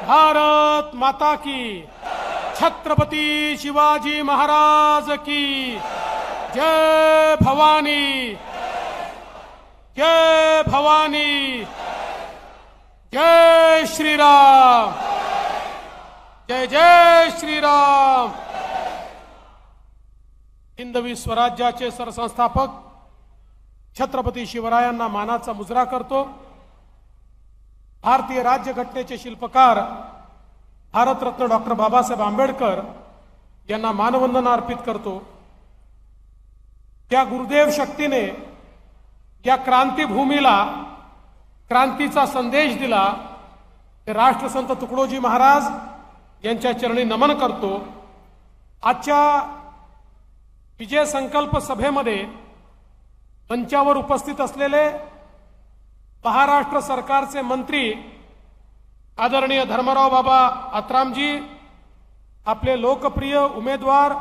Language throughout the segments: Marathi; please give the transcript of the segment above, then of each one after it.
भारत माता की, छत्रपति शिवाजी महाराज की जय भवानी, जय भवानी, जय श्री राम, जय जय श्री राम। हिंदवी स्वराज्याचे सरसंस्थापक छत्रपती शिवरायांना मानाचा मुजरा करतो। भारतीय राज्यघटनेचे शिल्पकार भारतरत्न डॉक्टर बाबासाहेब आंबेडकर यांना मानवंदना अर्पित करतो। त्या गुरुदेव शक्तीने या क्रांतीभूमीला क्रांतीचा संदेश दिला ते राष्ट्रसंत तुकडोजी महाराज यांच्या चरणी नमन करतो। आजच्या विजय संकल्प सभेमध्ये मंचावर उपस्थित असलेले महाराष्ट्र सरकारचे मंत्री आदरणीय धर्मराव बाबा आत्रामजी, आपले लोकप्रिय उमेदवार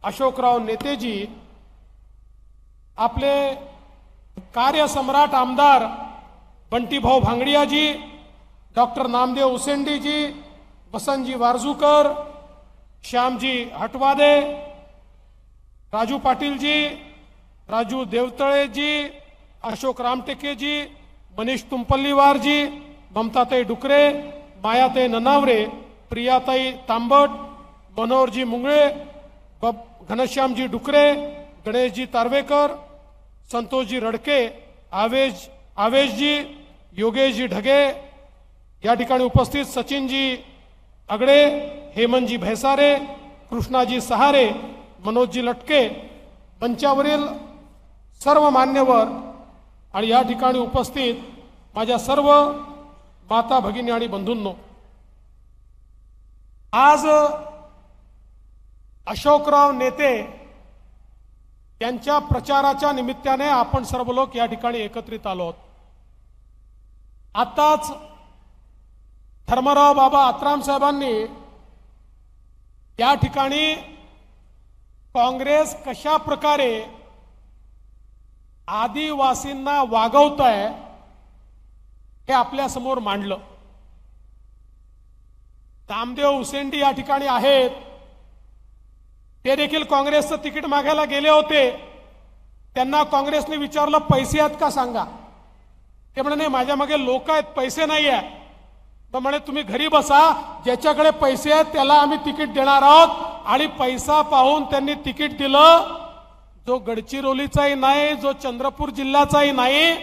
अशोकराव नेतेजी, आपले कार्यसम्राट आमदार बंटीभाऊ भांगडियाजी, डॉक्टर नामदेव उसेंडीजी, वसंतजी वारजूकर, श्यामजी हटवादे, राजू पाटीलजी, राजू देवतळेजी, अशोक रामटेकेजी, मनीष तुंपल्लीवारजी, ममताताई डुकरे, मायाताई ननावरे, प्रियाताई तांबट, मनोहरजी मुंगळे, घनश्यामजी डुकरे, गणेशजी तारवेकर, संतोषजी रडके, आवेशजी, योगेशजी ढगे, या ठिकाणी उपस्थित सचिनजी अगडे, हेमंतजी भैसारे, कृष्णाजी सहारे, मनोजजी लटके, मंचावरील सर्व मान्यवर आणि या ठिकाणी उपस्थित माझ्या सर्व माता भगिनी आणि बंधूंनो, आज अशोकराव नेते यांच्या प्रचाराच्या निमित्ताने आपण सर्व लोक या ठिकाणी एकत्रित आलो आहोत। आताच धर्मराव बाबा आत्राम साहेबांनी या ठिकाणी काँग्रेस कशा प्रकारे आदिवासींना वागवत आहे हे आपल्या समोर मांडलं। नामदेव उसेंडी या ठिकाणी आहेत, ते देखील काँग्रेसचं तिकीट मागायला गेले होते। त्यांना काँग्रेसने विचारलं पैसे आहेत का सांगा, ते म्हणे माझ्या मागे लोक आहेत, पैसे नाही आहे। तर म्हणे तुम्ही घरी बसा, ज्याच्याकडे पैसे आहेत त्याला आम्ही तिकीट देणार आहोत। आणि पैसा पाहून त्यांनी तिकीट दिलं। जो गडचिरोलीचाही नाही, जो चंद्रपूर जिल्ह्याचाही नाही,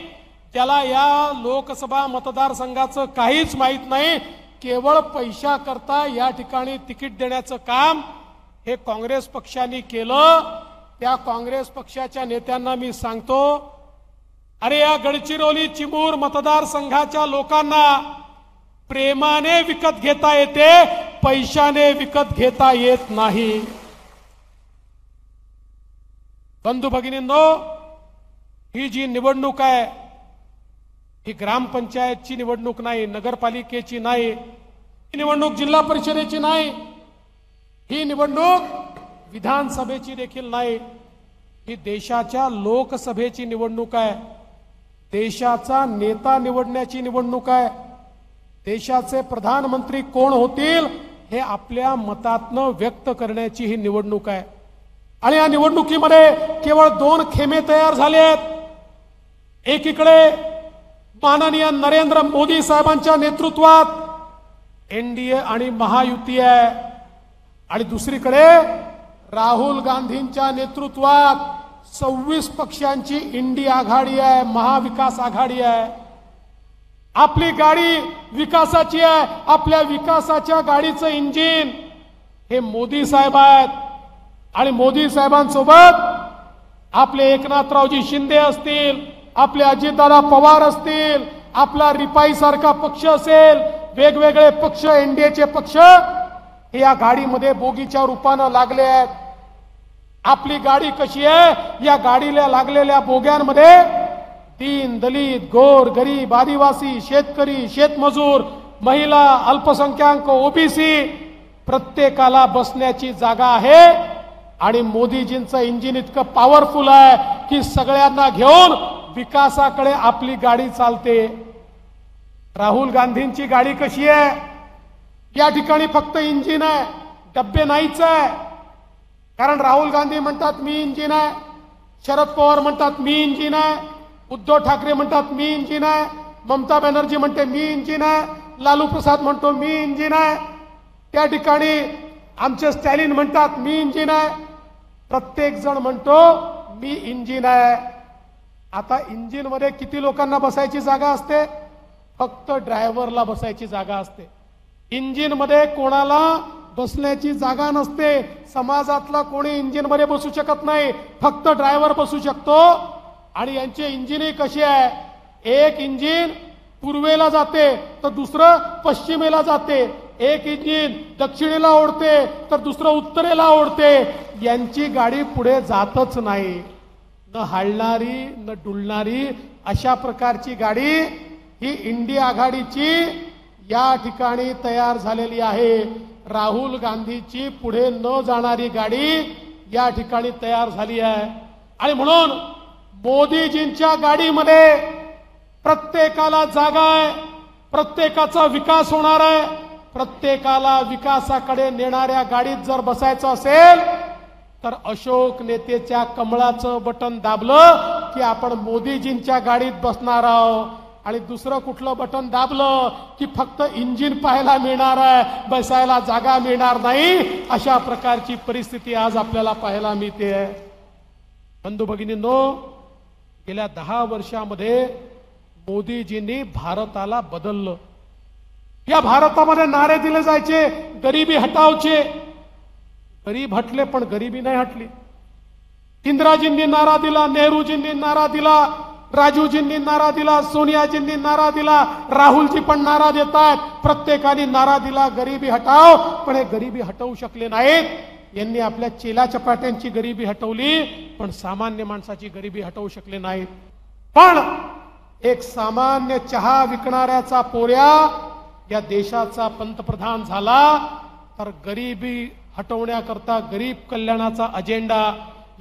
त्याला या लोकसभा मतदारसंघाचं काहीच माहित नाही, केवळ पैसा करता या ठिकाणी तिकीट देण्याचं काम हे काँग्रेस पक्षाने केलं। त्या काँग्रेस पक्षाच्या नेत्यांना मी सांगतो, अरे या गडचिरोली चिमूर मतदारसंघाच्या लोकांना प्रेमाने विकत घेता येते, पैशाने विकत घेता येत नाही। बंधू भगिनींनो, ही जी निवडणूक आहे ही ग्रामपंचायतची निवडणूक नाही, नगरपालिकेची नाही, ही निवडणूक जिल्हा परिषदेची नाही, ही निवडणूक विधानसभेची देखील नाही, ही देशाच्या लोकसभेची निवडणूक आहे। देशाचा नेता निवडण्याची निवडणूक आहे। देशाचे प्रधानमंत्री कोण होतील हे आपल्या मतातनं व्यक्त करण्याची ही निवडणूक आहे। आणि या निवडणुकीमध्ये केवळ दोन खेमे तयार झाले आहेत। एकीकडे माननीय नरेंद्र मोदी साहेबांच्या नेतृत्वात एनडीए आणि महायुती आहे, आणि दुसरीकडे राहुल गांधींच्या नेतृत्वात 26 पक्षांची इंडिया आघाडी आहे, महाविकास आघाडी आहे। आपली गाडी विकासाची आहे, आपल्या विकासाच्या गाडीचं इंजिन हे मोदी साहेब आहेत। आणि मोदी साहेबांसोबत आपले एकनाथरावजी शिंदे असतील, आपले अजितदादा पवार असतील, आपला रिपाई सारखा पक्ष असेल, वेगवेगळे पक्ष, एनडीएचे पक्ष हे या गाडीमध्ये बोगीच्या रूपाने लागले आहेत। आपली गाडी कशी आहे, या गाडीला लागलेल्या बोग्यांमध्ये दीन दलित, गोर गरीब, आदिवासी, शेतकरी, शेतमजूर, महिला, अल्पसंख्याक, ओबीसी प्रत्येकाला बसण्याची जागा आहे। आणि मोदीजींचं इंजिन इतकं पॉवरफुल आहे की सगळ्यांना घेऊन विकासाकडे आपली गाडी चालते। राहुल गांधींची गाडी कशी आहे, या ठिकाणी फक्त इंजिन आहे, डब्बे नाहीच आहे. कारण राहुल गांधी म्हणतात मी इंजिन आहे, शरद पवार म्हणतात मी इंजिन आहे, उद्धव ठाकरे म्हणतात मी इंजिन आहे, ममता बॅनर्जी म्हणते मी इंजिन आहे, लालू प्रसाद म्हणतो मी इंजिन आहे, त्या ठिकाणी आमचे स्टॅलिन म्हणतात मी इंजिन आहे. प्रत्येक जण म्हणतो मी इंजिन आहे. आता इंजिन मध्ये किती लोकांना बसायची जागा असते? फक्त ड्रायव्हरला बसायची जागा असते. इंजिन मध्ये कोणाला बसण्याची जागा नसते. समाजातला कोणी इंजिन मध्ये बसू शकत नाही, फक्त ड्रायव्हर बसू शकतो. आणि यांचे इंजिनही कशी आहे, एक इंजिन पूर्वेला जाते तर दुसरं पश्चिमेला जाते, एक इंजिन दक्षिणेला ओढते तर दुसरं उत्तरेला ओढते. यांची गाडी पुढे जातच नाही. न हालणारी न डुलणारी अशा प्रकारची गाडी ही इंडिया आघाडीची या ठिकाणी तयार झालेली आहे. राहुल गांधीची पुढे न जाणारी गाडी या ठिकाणी तयार झाली आहे. आणि म्हणून मोदीजींच्या गाडीमध्ये प्रत्येकाला जागा आहे, प्रत्येकाचा विकास होणार आहे. प्रत्येकाला विकासाकडे नेणाऱ्या गाडीत जर बसायचं असेल तर अशोक नेतेच्या कमळाचं बटन दाबलं की आपण मोदीजींच्या गाडीत बसणार आहोत. आणि दुसरं कुठलं बटन दाबलं की फक्त इंजिन पाहायला मिळणार आहे, बसायला जागा मिळणार नाही. अशा प्रकारची परिस्थिती आज आपल्याला पाहायला मिळते. बंधू भगिनींनो, गेल्या 10 वर्षामध्ये मोदीजींनी भारताला बदललं. या भारतामध्ये नारे दिले जायचे गरिबी हटावचे, गरीब हटले पण गरिबी नाही हटली. इंदिराजींनी नारा दिला, नेहरूजींनी नारा दिला, राजीवजींनी नारा दिला, सोनियाजींनी नारा दिला, राहुलजी पण नारा देतात. प्रत्येकाने नारा दिला गरिबी हटाव, पण हे गरिबी हटवू शकले नाहीत. यांनी आपल्या चेला चपाट्यांची गरिबी हटवली पण सामान्य माणसाची गरिबी हटवू शकले नाहीत. पण एक सामान्य चहा विकणाऱ्याचा पोऱ्या या देशाचा पंतप्रधान झाला तर गरिबी हटवण्याकरता गरीब कल्याणाचा अजेंडा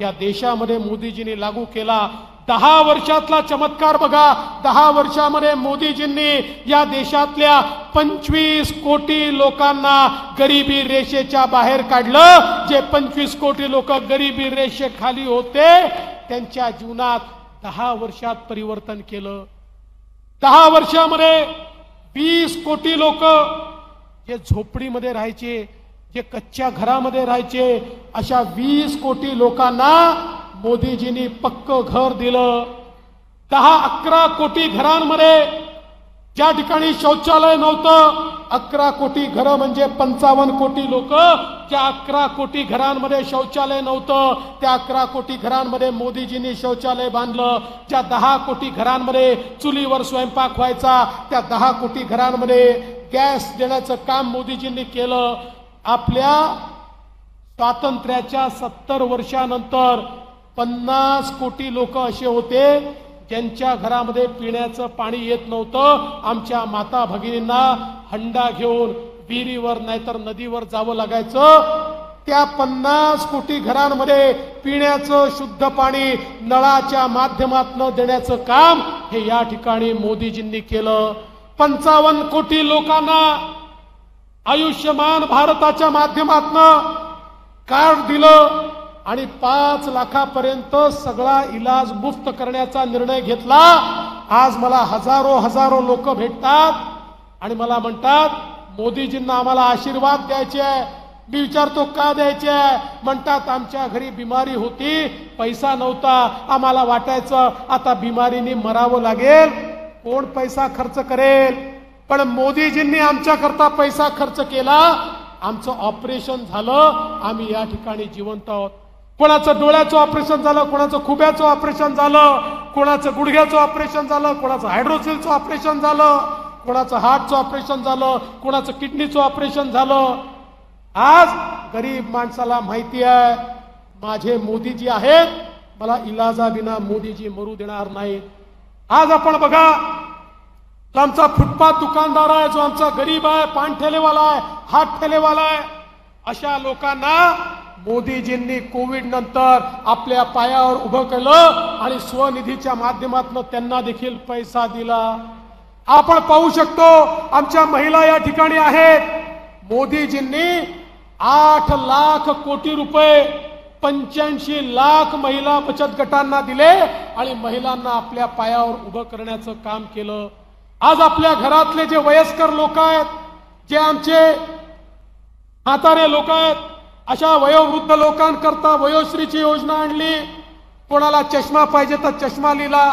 या देशामध्ये मोदीजींनी लागू केला. 10 वर्षातला चमत्कार बघा. 10 वर्षामध्ये मोदीजींनी या देशातल्या 25 कोटी लोकांना गरिबी रेषेच्या बाहेर काढलं. जे 25 कोटी लोक गरिबी रेषेखाली होते त्यांच्या जीवनात 10 वर्षात परिवर्तन केलं. 10 वर्षामध्ये 20 कोटी लोक जे झोपडीमध्ये राहायचे, जे कच्च्या घरामध्ये राहायचे, अशा 20 कोटी लोकांना मोदीजींनी पक्क घर दिलं. 10-11 कोटी घरांमध्ये ज्या ठिकाणी शौचालय नव्हतं, 11 कोटी घरं म्हणजे 55 कोटी लोक, ज्या 11 कोटी घरांमध्ये शौचालय नव्हतं त्या 11 कोटी घरांमध्ये मोदीजींनी शौचालय बांधलं. ज्या 10 कोटी घरांमध्ये चुलीवर स्वयंपाक व्हायचा त्या 10 कोटी घरांमध्ये गॅस देण्याचं काम मोदीजींनी केलं. आपल्या स्वातंत्र्याच्या 70 वर्षानंतर 50 कोटी लोक असे होते ज्यांच्या घरामध्ये पिण्याचं पाणी येत नव्हतं. आमच्या माता भगिनींना हंडा घेऊन विहिरीवर नाहीतर नदीवर जावं लागायचं. त्या 50 कोटी घरांमध्ये पिण्याचं शुद्ध पाणी नळाच्या माध्यमातून देण्याचं काम हे या ठिकाणी मोदीजींनी केलं. 55 कोटी लोकांना आयुष्यमान भारताच्या माध्यमातून कार्ड दिलं आणि 5 लाखापर्यंत सगळा इलाज मुफ्त करण्याचा निर्णय घेतला. आज मला हजारो लोक भेटतात आणि मला म्हणतात मोदीजींना आम्हाला आशीर्वाद द्यायचे आहे. मी विचारतो का द्यायचे आहे? म्हणतात आमच्या घरी बिमारी होती, पैसा नव्हता, आम्हाला वाटायचं आता बिमारीने मरावं लागेल, कोण पैसा खर्च करेल. पण मोदीजींनी आमच्याकरता पैसा खर्च केला, आमचं ऑपरेशन झालं, आम्ही या ठिकाणी जिवंत आहोत. कोणाचं डोळ्याचं ऑपरेशन झालं, कोणाचं खुब्याचं ऑपरेशन झालं, कोणाचं गुडघ्याचं ऑपरेशन झालं, कोणाचं हायड्रोसिलचं ऑपरेशन झालं, कोणाचं हार्टचं ऑपरेशन झालं, कोणाचं किडनीचं ऑपरेशन झालं. आज गरीब माणसाला माहिती आहे माझे मोदीजी आहेत, मला इलाजाविना मोदीजी मरू देणार नाहीत. आज आपण बघा, जो आमचा फुटपाथ दुकानदार आहे, जो आमचा गरीब आहे, पान ठेलेवाला आहे, हात ठेलेवाला आहे, अशा लोकांना मोदीजींनी कोविड नंतर आपल्या पायावर उभं केलं आणि स्वनिधीच्या माध्यमातून त्यांना देखील पैसा दिला. आपण पाहू शकतो आमच्या महिला या ठिकाणी आहेत. मोदीजींनी 8 लाख कोटी रुपये 85 लाख महिला बचत गटांना दिले आणि महिलांना आपल्या पायावर उभं करण्याचं काम केलं। आज आपल्या घरातले जे वयस्कर लोक आहेत, जे आमचे म्हातारे लोक आहेत, अशा वयोवृद्ध लोकांकरता वयोश्रीची योजना आणली। कोणाला चष्मा पाहिजे तर चष्मा दिला,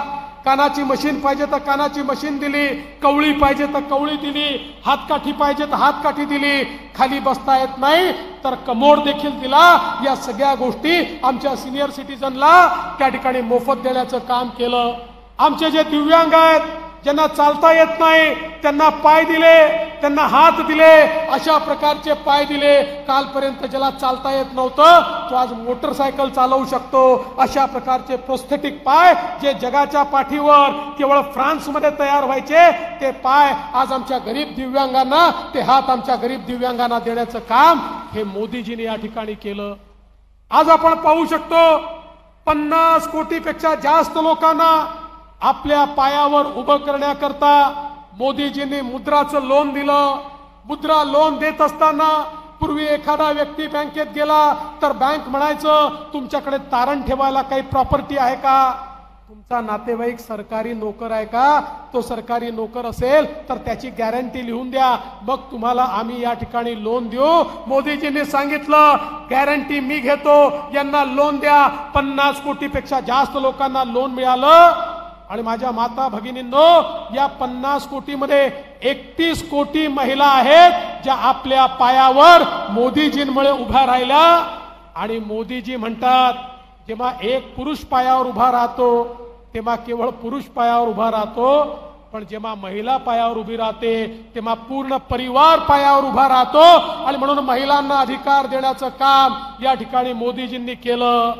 कानाची मशीन पाहिजे तर कानाची मशीन दिली, कवळी पाहिजे तर कवळी दिली, हातकाठी पाहिजे तर हातकाठी दिली, खाली बसता येत नाही तर कमोड देखील दिला। या सगळ्या गोष्टी आमच्या सिनियर सिटीजनला त्या ठिकाणी मोफत देण्याचं काम केलं। आमचे जे दिव्यांग आहेत, ज्यांना चालता येत नाही, त्यांना पाय दिले, त्यांना हात दिले, अशा प्रकारचे पाय दिले। कालपर्यंत ज्याला चालता येत नव्हतं तो आज मोटरसायकल चालवू शकतो। अशा प्रकारचे प्रोस्थेटिक पाय जे जगाच्या पाठीवर केवळ फ्रान्समध्ये तयार व्हायचे, ते पाय आज आमच्या गरीब दिव्यांगांना, ते हात आमच्या गरीब दिव्यांगांना देण्याचं काम हे मोदीजींनी या ठिकाणी केलं। आज आपण पाहू शकतो 50 कोटीपेक्षा जास्त लोकांना आपल्या पायावर उभं करण्याकरता मोदीजींनी मुद्राचं लोन दिलं। मुद्रा लोन देत असताना पूर्वी एखादा व्यक्ती बँकेत गेला तर बँक म्हणायचं, तुमच्याकडे तारण ठेवायला काही प्रॉपर्टी आहे का? तुमचा नातेवाईक सरकारी नोकर आहे का? तो सरकारी नोकर असेल तर त्याची गॅरंटी लिहून द्या, मग तुम्हाला आम्ही या ठिकाणी लोन देऊ। मोदीजींनी सांगितलं, गॅरंटी मी घेतो, यांना लोन द्या। 50 कोटीपेक्षा जास्त लोकांना लोन मिळालं। आणि माझ्या माता भगिनींनो, या 50 कोटीमध्ये 31 कोटी महिला आहेत ज्या आपल्या पायावर मोदीजींमुळे उभ्या राहिल्या। आणि मोदीजी म्हणतात, जेव्हा एक पुरुष पायावर उभा राहतो तेव्हा केवळ पुरुष पायावर उभा राहतो, पण जेव्हा महिला पायावर उभी राहते तेव्हा पूर्ण परिवार पायावर उभा राहतो। आणि म्हणून महिलांना अधिकार देण्याचं काम या ठिकाणी मोदीजींनी केलं।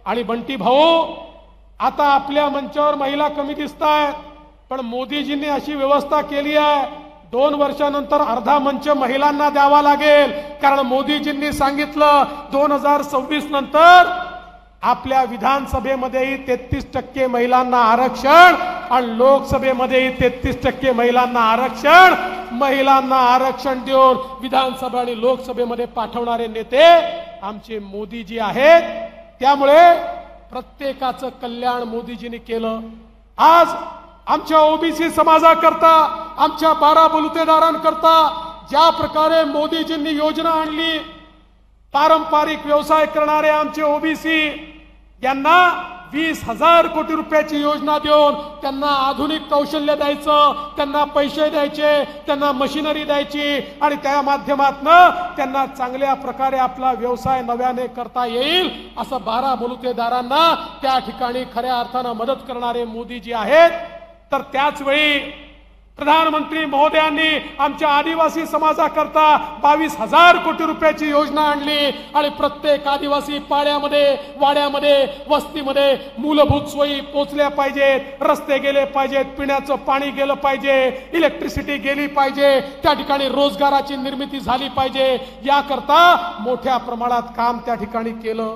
आणि बंटी भाऊ, आता आपल्या मंचावर महिला कमी दिसतायत, पण मोदीजींनी अशी व्यवस्था केली आहे, 2 वर्षानंतर अर्धा मंच महिलांना द्यावा लागेल। कारण मोदीजींनी सांगितलं 2026 नंतर आपल्या विधानसभेमध्येही 33% महिलांना आरक्षण आणि लोकसभेमध्येही 33% महिलांना आरक्षण। महिलांना आरक्षण देऊन विधानसभा आणि लोकसभेमध्ये पाठवणारे नेते आमचे मोदीजी आहेत। त्यामुळे प्रत्येकाचं कल्याण मोदीजींनी केलं। आज आमच्या ओबीसी समाजाकरता, आमच्या 12 बलुतेदारांकरता ज्या प्रकारे मोदीजींनी योजना आणली, पारंपरिक व्यवसाय करणारे आमचे ओबीसी यांना 20,000 कोटी रुपयाची योजना देऊन त्यांना आधुनिक कौशल्य द्यायचं, त्यांना पैसे द्यायचे, त्यांना मशिनरी द्यायची आणि त्या माध्यमातून त्यांना चांगल्या प्रकारे आपला व्यवसाय नव्याने करता येईल, असं 12 बलुतेदारांना त्या ठिकाणी खऱ्या अर्थानं मदत करणारे मोदीजी आहेत। तर त्याच वेळी प्रधानमंत्री महोदयांनी आमच्या आदिवासी समाजाकरता 22,000 कोटी रुपयाची योजना आणली आणि प्रत्येक आदिवासी पाड्यामध्ये, वाड्यामध्ये, वस्तीमध्ये मूलभूत सोयी पोचल्या पाहिजेत, रस्ते गेले पाहिजेत, पिण्याचं पाणी गेलं पाहिजे, इलेक्ट्रिसिटी गेली पाहिजे, त्या ठिकाणी रोजगाराची निर्मिती झाली पाहिजे, याकरता मोठ्या प्रमाणात काम त्या ठिकाणी केलं।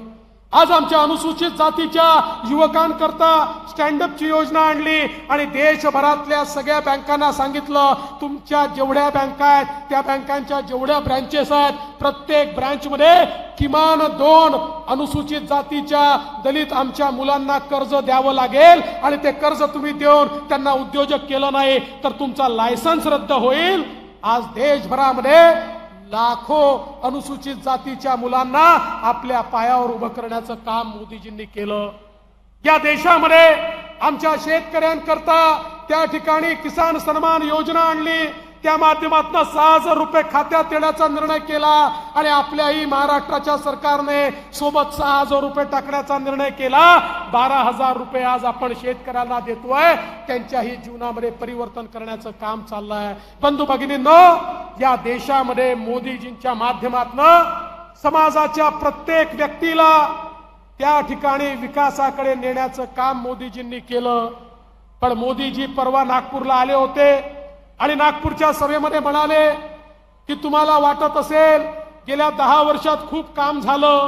आज आमच्या अनुसूचित जातीच्या युवकांकरता स्टँडअपची योजना आणली आणि देशभरातल्या सगळ्या बँकांना सांगितलं, तुमच्या जेवढ्या बँका आहेत, त्या बँकांच्या जेवढ्या ब्रँचेस आहेत, प्रत्येक ब्रँचमध्ये किमान 2 अनुसूचित जातीच्या दलित आमच्या मुलांना कर्ज द्यावं लागेल आणि ते कर्ज तुम्ही देऊन त्यांना उद्योजक केलं नाही तर तुमचा लायसन्स रद्द होईल। आज देशभरामध्ये लाखो अनुसूचित जातीच्या मुलांना आपल्या पायावर उभं करण्याचं काम मोदीजींनी केलं। या देशामध्ये आमच्या शेतकऱ्यांकरता त्या ठिकाणी किसान सन्मान योजना आणली, त्या माध्यमातून 6,000 रुपये खात्यात देण्याचा निर्णय केला आणि आपल्याही महाराष्ट्राच्या सरकारने सोबत 6,000 रुपये टाकण्याचा निर्णय केला। 12,000 रुपये आज आपण शेतकऱ्यांना देतोय, त्यांच्याही जीवनामध्ये परिवर्तन करण्याचं काम चाललंय। बंधू भगिनींनो, या देशामध्ये मोदीजींच्या माध्यमातून समाजाच्या प्रत्येक व्यक्तीला त्या ठिकाणी विकासाकडे नेण्याचं काम मोदीजींनी केलं। पण मोदीजी परवा नागपूरला आले होते आणि नागपूरच्या सभेमध्ये म्हणाले की तुम्हाला वाटत असेल गेल्या 10 वर्षात खूप काम झालं,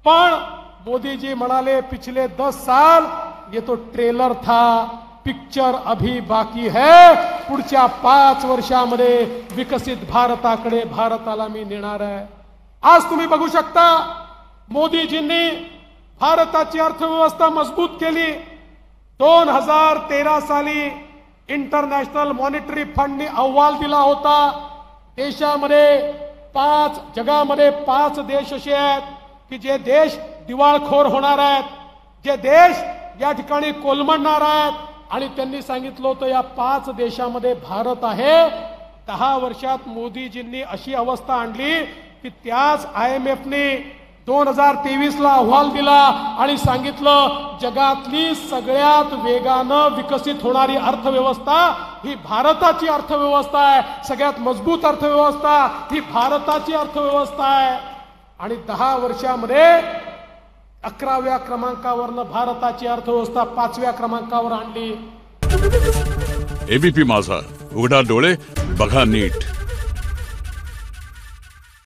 पण मोदीजी म्हणाले पिछले 10 साल ये तो ट्रेलर था, पिक्चर अभी बाकी है, पुढच्या 5 वर्षामध्ये विकसित भारताकडे भारताला मी नेणार आहे. आज तुम्ही बघू शकता मोदीजींनी भारताची अर्थव्यवस्था मजबूत केली. 2013 साली इंटरनॅशनल मॉनिटरी फंडने अहवाल दिला होता. देशामध्ये जगामध्ये 5 देश असे आहेत की जे देश दिवाळखोर होणार आहेत, जे देश या ठिकाणी कोलमडणार आहेत. आणि त्यांनी सांगितलं होतं या 5 देशामध्ये भारत आहे. 10 वर्षात मोदीजींनी अशी अवस्था आणली की त्याच IMF ने 2023 ला अहवाल दिला आणि सांगितलं जगातली सगळ्यात वेगानं विकसित होणारी अर्थव्यवस्था ही भारताची अर्थव्यवस्था आहे. सगळ्यात मजबूत अर्थव्यवस्था ही भारताची अर्थव्यवस्था आहे. आणि 10 वर्षामध्ये 11व्या क्रमांकावरनं भारताची अर्थव्यवस्था 5व्या क्रमांकावर आणली. ABP माझा, उघडा डोळे बघा नीट.